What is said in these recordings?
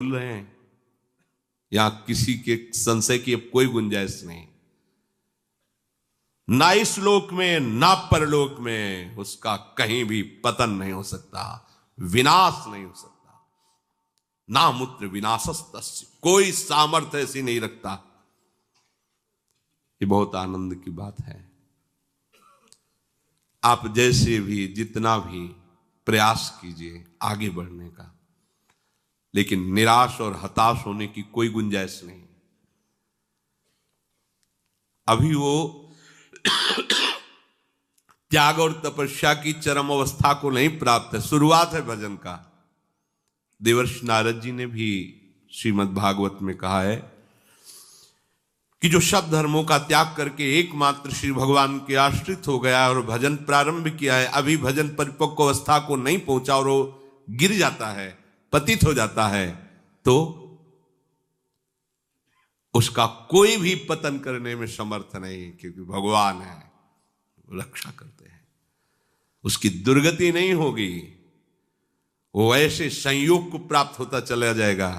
बोल रहे हैं, यहां किसी के संशय की अब कोई गुंजाइश नहीं। ना इस लोक में ना परलोक में उसका कहीं भी पतन नहीं हो सकता, विनाश नहीं हो सकता। ना मूत्र विनाशस्तस्य, कोई सामर्थ्य ऐसी नहीं रखता। ये बहुत आनंद की बात है। आप जैसे भी जितना भी प्रयास कीजिए आगे बढ़ने का, लेकिन निराश और हताश होने की कोई गुंजाइश नहीं। अभी वो त्याग और तपस्या की चरम अवस्था को नहीं प्राप्त है, शुरुआत है भजन का। देवर्षि नारद जी ने भी श्रीमद् भागवत में कहा है कि जो सब धर्मों का त्याग करके एकमात्र श्री भगवान के आश्रित हो गया और भजन प्रारंभ किया है, अभी भजन परिपक्व अवस्था को नहीं पहुंचा और वो गिर जाता है, पतित हो जाता है, तो उसका कोई भी पतन करने में समर्थ नहीं, क्योंकि भगवान है, रक्षा करते हैं, उसकी दुर्गति नहीं होगी। वो ऐसे संयोग को प्राप्त होता चला जाएगा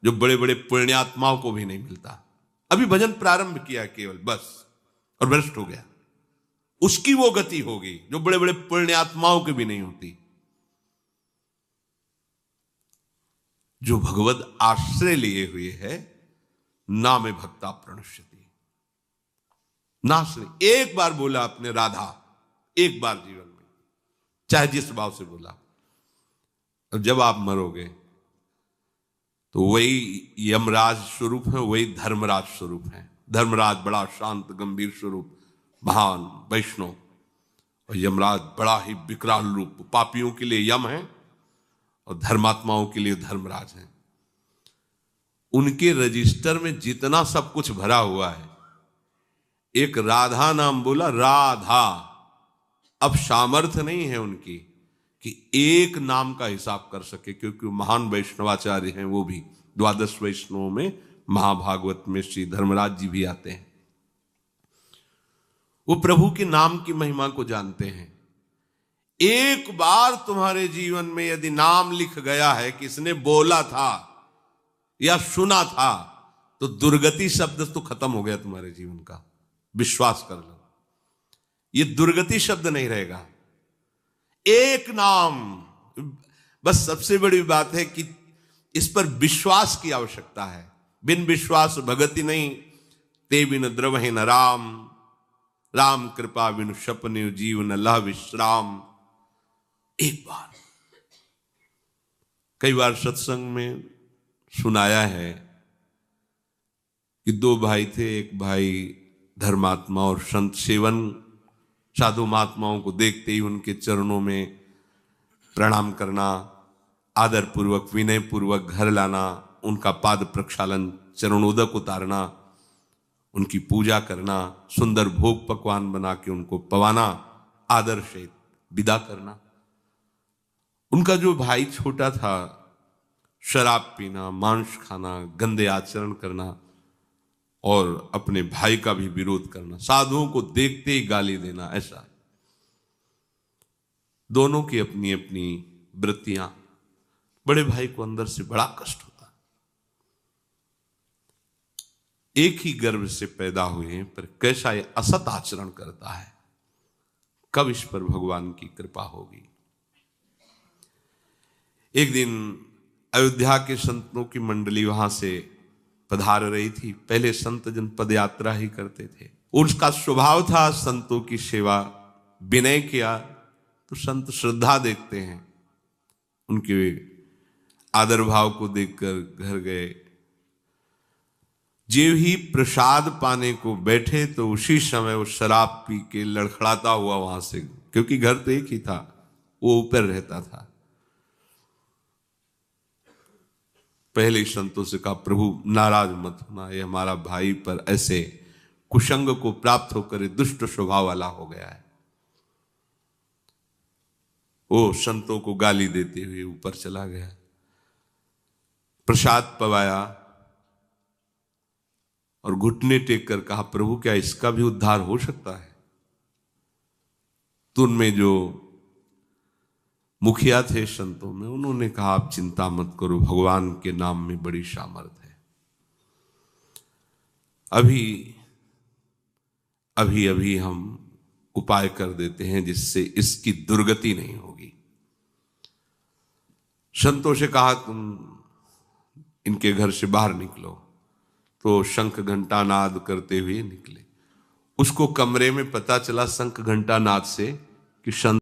जो बड़े बड़े पुण्यात्माओं को भी नहीं मिलता। अभी भजन प्रारंभ किया केवल बस और भ्रष्ट हो गया, उसकी वो गति होगी जो बड़े बड़े पुण्यात्माओं की भी नहीं होती। जो भगवद आश्रय लिए हुए है, ना में भक्ता प्रणश्यति, नाश नहीं। एक बार बोला आपने राधा, एक बार जीवन में, चाहे जिस भाव से बोला, और जब आप मरोगे तो वही यमराज स्वरूप है, वही धर्मराज स्वरूप है। धर्मराज बड़ा शांत गंभीर स्वरूप, महान वैष्णव, और यमराज बड़ा ही विकराल रूप। पापियों के लिए यम है और धर्मात्माओं के लिए धर्मराज है। उनके रजिस्टर में जितना सब कुछ भरा हुआ है, एक राधा नाम बोला, राधा, अब सामर्थ्य नहीं है उनकी कि एक नाम का हिसाब कर सके, क्योंकि महान वैष्णवाचार्य हैं। वो भी द्वादश वैष्णवों में महाभागवत में श्री धर्मराज जी भी आते हैं। वो प्रभु के नाम की महिमा को जानते हैं। एक बार तुम्हारे जीवन में यदि नाम लिख गया है, किसने बोला था या सुना था, तो दुर्गति शब्द तो खत्म हो गया तुम्हारे जीवन का, विश्वास कर लो। ये दुर्गति शब्द नहीं रहेगा। एक नाम, बस सबसे बड़ी बात है कि इस पर विश्वास की आवश्यकता है। बिन विश्वास भगति नहीं, ते बिन द्रवहि न राम, राम कृपा बिनु सपने जीवन लह विश्राम। एक बार, कई बार सत्संग में सुनाया है कि दो भाई थे। एक भाई धर्मात्मा और संत सेवन, साधु महात्माओं को देखते ही उनके चरणों में प्रणाम करना, आदर पूर्वक विनय पूर्वक घर लाना, उनका पाद प्रक्षालन, चरणोदक उतारना, उनकी पूजा करना, सुंदर भोग पकवान बना के उनको पवाना, आदर से विदा करना। उनका जो भाई छोटा था, शराब पीना, मांस खाना, गंदे आचरण करना और अपने भाई का भी विरोध करना, साधुओं को देखते ही गाली देना, ऐसा। दोनों की अपनी अपनी वृत्तियां। बड़े भाई को अंदर से बड़ा कष्ट होता। एक ही गर्भ से पैदा हुए पर कैसा ये असत आचरण करता है, कब इस पर भगवान की कृपा होगी। एक दिन अयोध्या के संतों की मंडली वहां से पधार रही थी। पहले संत जन पद यात्रा ही करते थे। उसका स्वभाव था संतों की सेवा। विनय किया तो संत श्रद्धा देखते हैं, उनके आदर भाव को देखकर घर गए। जो ही प्रसाद पाने को बैठे तो उसी समय वो शराब पी के लड़खड़ाता हुआ वहां से, क्योंकि घर तो एक ही था, वो ऊपर रहता था। पहले ही संतों से कहा, प्रभु नाराज मत होना, ये हमारा भाई पर ऐसे कुसंग को प्राप्त होकर दुष्ट स्वभाव वाला हो गया है। वो संतों को गाली देते हुए ऊपर चला गया, प्रसाद पवाया और घुटने टेक कर कहा, प्रभु क्या इसका भी उद्धार हो सकता है? तो उनमें जो मुखिया थे संतों में, उन्होंने कहा आप चिंता मत करो, भगवान के नाम में बड़ी सामर्थ है, अभी अभी हम उपाय कर देते हैं जिससे इसकी दुर्गति नहीं होगी। संतों से कहा तुम इनके घर से बाहर निकलो, तो शंख घंटा नाद करते हुए निकले। उसको कमरे में पता चला शंख घंटा नाद से कि संत